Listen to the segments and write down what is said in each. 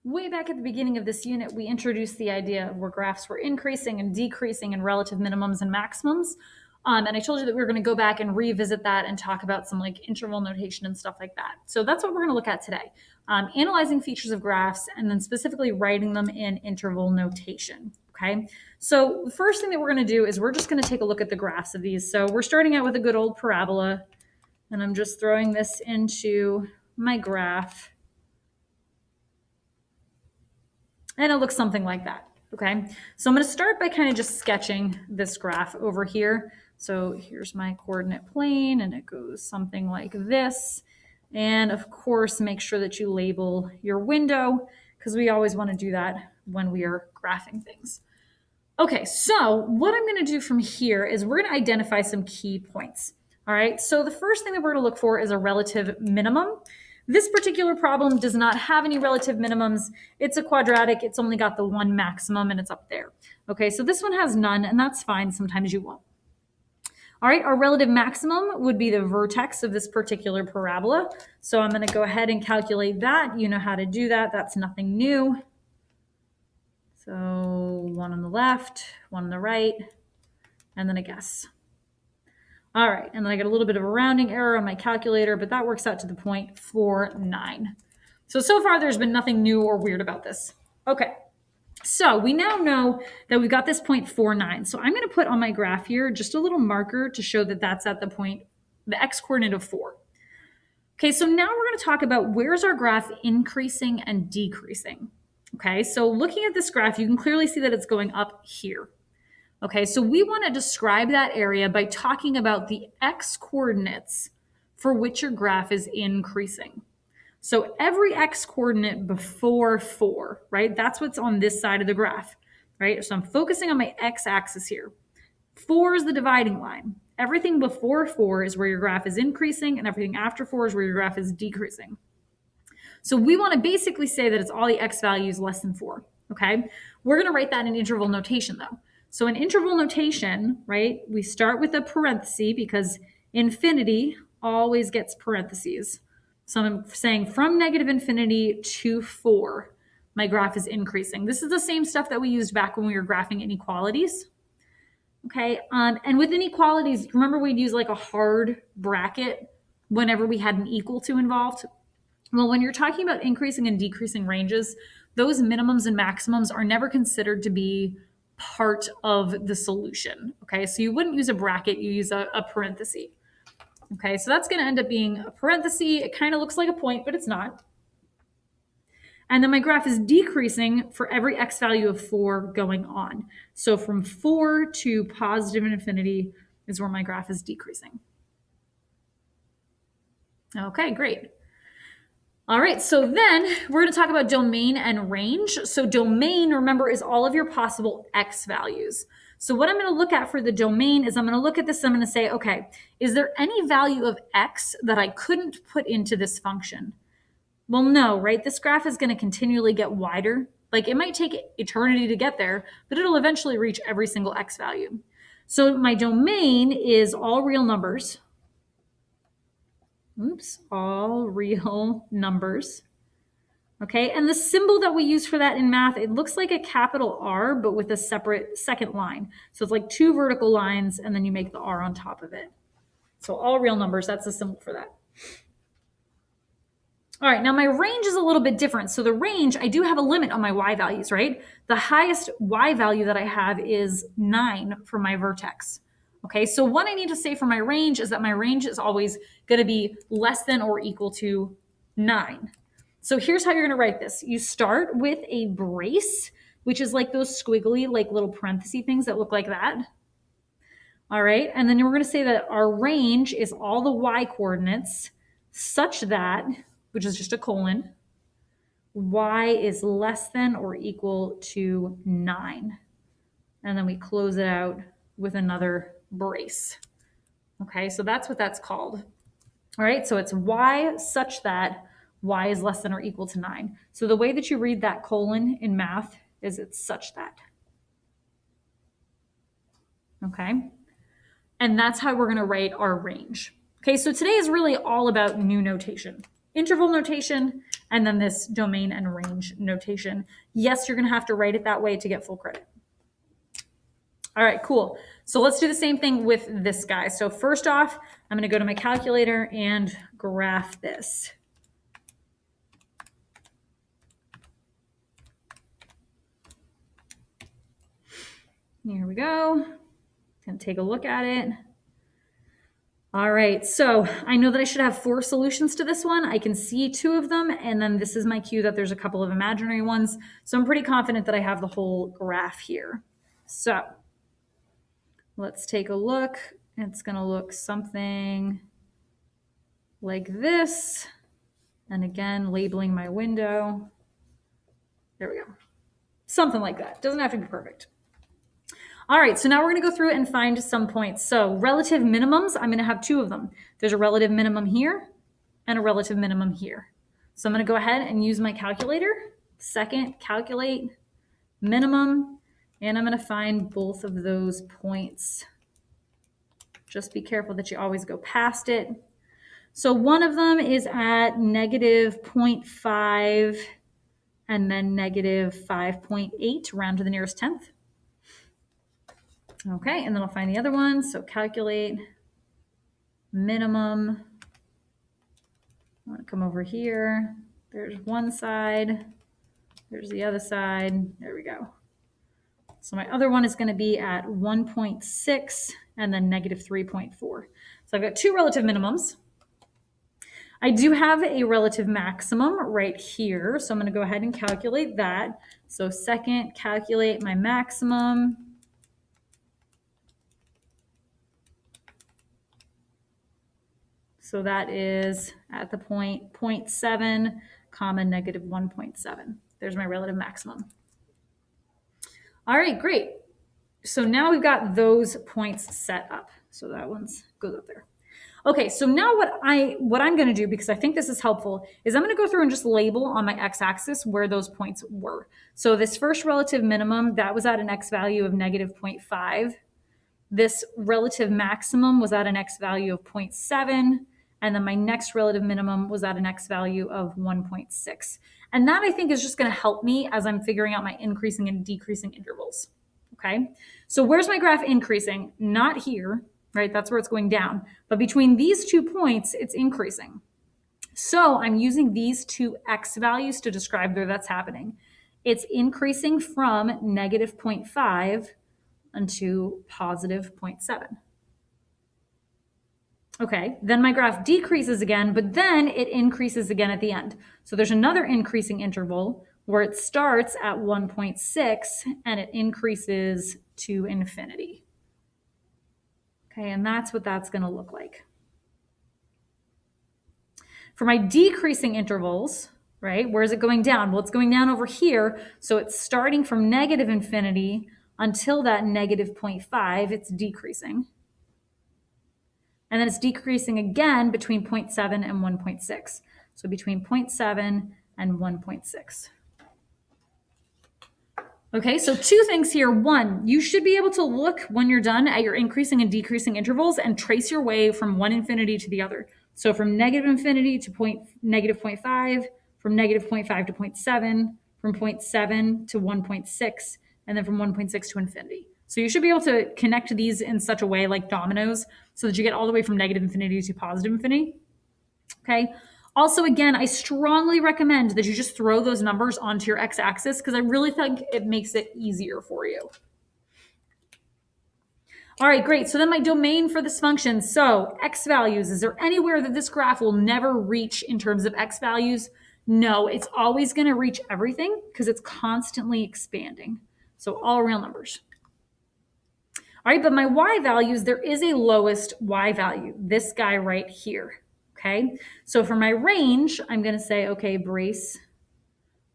Way back at the beginning of this unit, we introduced the idea of where graphs were increasing and decreasing in relative minimums and maximums. And I told you that we were going to go back and revisit that and talk about some like interval notation and stuff like that. So that's what we're going to look at today. Analyzing features of graphs and then specifically writing them in interval notation. Okay, so the first thing that we're going to do is we're just going to take a look at the graphs of these. So we're starting out with a good old parabola, and I'm just throwing this into my graph. And it looks something like that, okay? So I'm gonna start by kind of just sketching this graph over here. So here's my coordinate plane, and it goes something like this. And of course, make sure that you label your window, because we always wanna do that when we are graphing things. Okay, so what I'm gonna do from here is we're gonna identify some key points. All right, so the first thing that we're gonna look for is a relative minimum. This particular problem does not have any relative minimums. It's a quadratic, it's only got the one maximum and it's up there. Okay, so this one has none, and that's fine, sometimes you won't. All right, our relative maximum would be the vertex of this particular parabola. So I'm gonna go ahead and calculate that. You know how to do that, that's nothing new. So one on the left, one on the right, and then a guess. All right, and then I get a little bit of a rounding error on my calculator, but that works out to the 0.49. So far there's been nothing new or weird about this. Okay, so we now know that we've got this 0.49. So I'm gonna put on my graph here just a little marker to show that that's at the x coordinate of 4. Okay, so now we're gonna talk about where's our graph increasing and decreasing. Okay, so looking at this graph, you can clearly see that it's going up here. Okay, so we want to describe that area by talking about the x coordinates for which your graph is increasing. So every x coordinate before 4, right? That's what's on this side of the graph, right? So I'm focusing on my x-axis here. 4 is the dividing line. Everything before 4 is where your graph is increasing, and everything after 4 is where your graph is decreasing. So we want to basically say that it's all the x values less than 4, okay? We're going to write that in interval notation, though. So in interval notation, right, we start with a parenthesis because infinity always gets parentheses. So I'm saying from negative infinity to 4, my graph is increasing. This is the same stuff that we used back when we were graphing inequalities. Okay, and with inequalities, remember we'd use like a hard bracket whenever we had an equal to involved? Well, when you're talking about increasing and decreasing ranges, those minimums and maximums are never considered to be part of the solution. Okay, so you wouldn't use a bracket, you use a parenthesis. Okay, so that's going to end up being a parenthesis. It kind of looks like a point, but it's not. And then my graph is decreasing for every x value of 4 going on. So from 4 to positive infinity is where my graph is decreasing. Okay, great. All right, so then we're going to talk about domain and range. So domain, remember, is all of your possible x values. So what I'm going to look at for the domain is I'm going to look at this, I'm going to say, okay, is there any value of x that I couldn't put into this function? Well, no, right? This graph is going to continually get wider. Like it might take eternity to get there, but it'll eventually reach every single x value. So my domain is all real numbers. Oops, all real numbers. Okay, and the symbol that we use for that in math, it looks like a capital R, but with a separate second line. So it's like 2 vertical lines, and then you make the R on top of it. So all real numbers, that's the symbol for that. All right, now my range is a little bit different. So the range, I do have a limit on my y values, right? The highest y value that I have is 9 for my vertex. Okay, so what I need to say for my range is that my range is always going to be less than or equal to 9. So here's how you're going to write this. You start with a brace, which is like those squiggly, like little parenthesis things that look like that. All right, and then we're going to say that our range is all the y coordinates such that, which is just a colon, y is less than or equal to 9. And then we close it out with another brace. Okay, so that's what that's called. All right, so it's y such that y is less than or equal to 9. So the way that you read that colon in math is it's such that. Okay, and that's how we're going to write our range. Okay, so today is really all about new notation. interval notation, and then this domain and range notation. Yes, you're going to have to write it that way to get full credit. All right, cool. So let's do the same thing with this guy. So first off, I'm going to go to my calculator and graph this. Here we go. Gonna take a look at it. All right, so I know that I should have 4 solutions to this one. I can see 2 of them, and then this is my cue that there's a couple of imaginary ones. So I'm pretty confident that I have the whole graph here. So let's take a look. It's gonna look something like this. And again, labeling my window. There we go. Something like that. Doesn't have to be perfect. All right, so now we're going to go through and find some points. So relative minimums, I'm going to have 2 of them. There's a relative minimum here and a relative minimum here. So I'm going to go ahead and use my calculator. Second, calculate minimum, and I'm going to find both of those points. Just be careful that you always go past it. So one of them is at negative 0.5 and then negative 5.8, round to the nearest tenth. Okay, and then I'll find the other one. So calculate minimum. I want to come over here. There's one side. There's the other side. There we go. So my other one is going to be at 1.6 and then negative 3.4. So I've got 2 relative minimums. I do have a relative maximum right here. So I'm going to go ahead and calculate that. So second, calculate my maximum. So that is at the point 0.7 comma negative 1.7. There's my relative maximum. All right, great. So now we've got those points set up. So that one goes up there. Okay, so now what I'm going to do, because I think this is helpful, is I'm going to go through and just label on my x-axis where those points were. So this first relative minimum, that was at an x value of negative 0.5. This relative maximum was at an x value of 0.7. And then my next relative minimum was at an x value of 1.6. And that I think is just going to help me as I'm figuring out my increasing and decreasing intervals. Okay, so where's my graph increasing? Not here, right? That's where it's going down. But between these 2 points, it's increasing. So I'm using these 2 x values to describe where that's happening. It's increasing from negative 0.5 unto positive 0.7. Okay, then my graph decreases again, but then it increases again at the end. So there's another increasing interval where it starts at 1.6 and it increases to infinity. Okay, and that's what that's going to look like. For my decreasing intervals, right, where is it going down? Well, it's going down over here. So it's starting from negative infinity until that negative 0.5, it's decreasing. And then it's decreasing again between 0.7 and 1.6. So between 0.7 and 1.6. Okay, so 2 things here. 1, you should be able to look when you're done at your increasing and decreasing intervals and trace your way from one infinity to the other. So from negative infinity to negative 0.5, from negative 0.5 to 0.7, from 0.7 to 1.6, and then from 1.6 to infinity. So you should be able to connect these in such a way like dominoes so that you get all the way from negative infinity to positive infinity. Okay. Also, again, I strongly recommend that you just throw those numbers onto your x-axis because I really think it makes it easier for you. All right, great. So then my domain for this function. So x values, is there anywhere that this graph will never reach in terms of x values? No, it's always going to reach everything because it's constantly expanding. So all real numbers. All right, but my y values, there is a lowest y value, this guy right here, okay? So for my range, I'm going to say, okay, brace,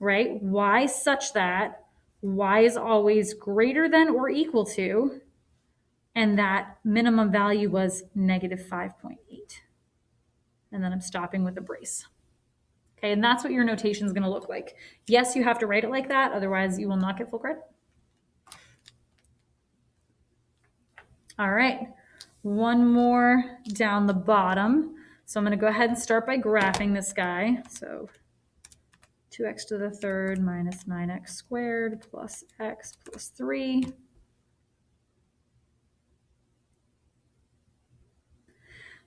right? Y such that y is always greater than or equal to, and that minimum value was negative 5.8. And then I'm stopping with a brace. Okay, and that's what your notation is going to look like. Yes, you have to write it like that, otherwise you will not get full credit. All right, one more down the bottom. So I'm going to go ahead and start by graphing this guy. So 2x to the third minus 9x squared plus x plus 3.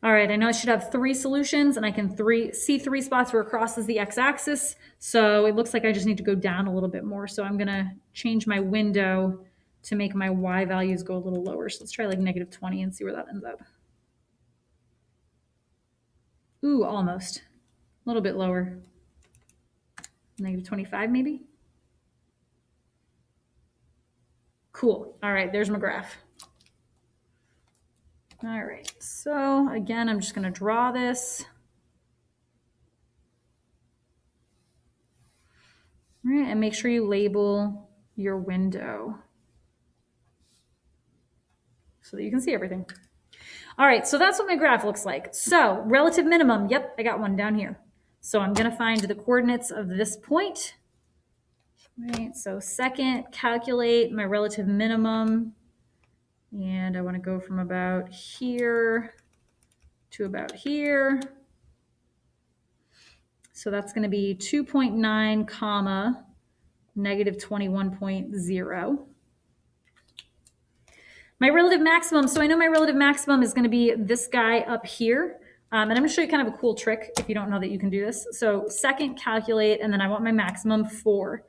All right, I know I should have 3 solutions, and I can see 3 spots where it crosses the x-axis. So it looks like I just need to go down a little bit more. So I'm going to change my window to make my y values go a little lower. So let's try like -20 and see where that ends up. Ooh, almost. A little bit lower. -25 maybe? Cool. All right, there's my graph. All right, so again, I'm just going to draw this. All right, and make sure you label your window so that you can see everything. All right, so that's what my graph looks like. So relative minimum, yep, I got one down here. So I'm going to find the coordinates of this point. Right, so second, calculate my relative minimum. And I want to go from about here to about here. So that's going to be 2.9 comma -21.0. My relative maximum, so I know my relative maximum is going to be this guy up here. And I'm going to show you kind of a cool trick if you don't know that you can do this. So second, calculate, and then I want my maximum 4.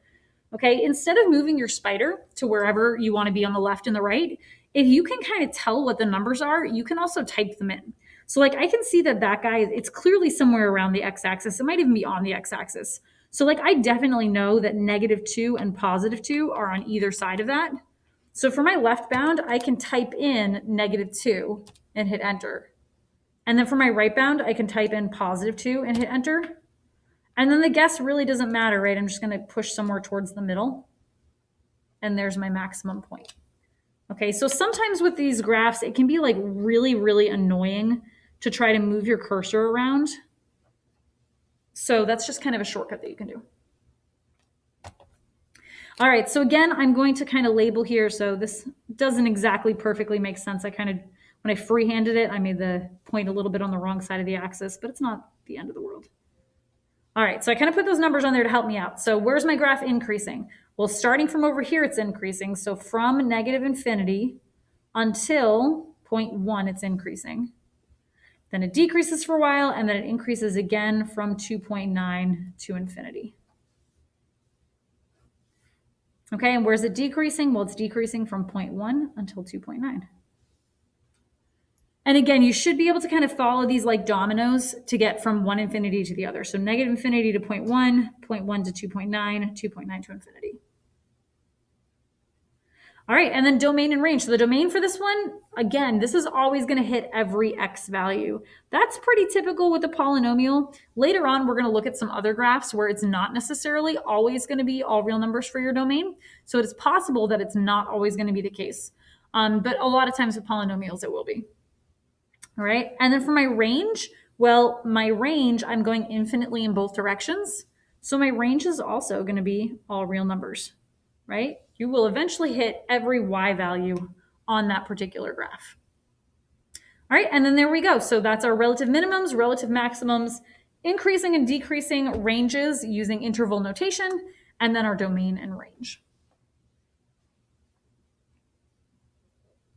Okay, instead of moving your spider to wherever you want to be on the left and the right, if you can kind of tell what the numbers are, you can also type them in. So like I can see that guy, it's clearly somewhere around the x-axis. It might even be on the x-axis. So like I definitely know that -2 and +2 are on either side of that. So for my left bound, I can type in -2 and hit enter. And then for my right bound, I can type in +2 and hit enter. And then the guess really doesn't matter, right? I'm just going to push somewhere towards the middle. And there's my maximum point. Okay, so sometimes with these graphs, it can be like really, really annoying to try to move your cursor around. So that's just kind of a shortcut that you can do. All right, so again, I'm going to kind of label here. So this doesn't exactly perfectly make sense. When I freehanded it, I made the point a little bit on the wrong side of the axis, but it's not the end of the world. All right, so I kind of put those numbers on there to help me out. So where's my graph increasing? Well, starting from over here, it's increasing. So from -infinity until 0.1, it's increasing. Then it decreases for a while, and then it increases again from 2.9 to infinity. Okay, and where's it decreasing? Well, it's decreasing from 0.1 until 2.9. And again, you should be able to kind of follow these like dominoes to get from one infinity to the other. So -infinity to 0.1, 0.1 to 2.9, 2.9 to infinity. All right, and then domain and range. So the domain for this one, again, this is always going to hit every x value. That's pretty typical with a polynomial. Later on, we're going to look at some other graphs where it's not necessarily always going to be all real numbers for your domain. So it's possible that it's not always going to be the case. But a lot of times with polynomials, it will be. All right, and then for my range, well, my range, I'm going infinitely in both directions. So my range is also going to be all real numbers, right? You will eventually hit every y value on that particular graph. All right, and then there we go. So that's our relative minimums, relative maximums, increasing and decreasing ranges using interval notation, and then our domain and range.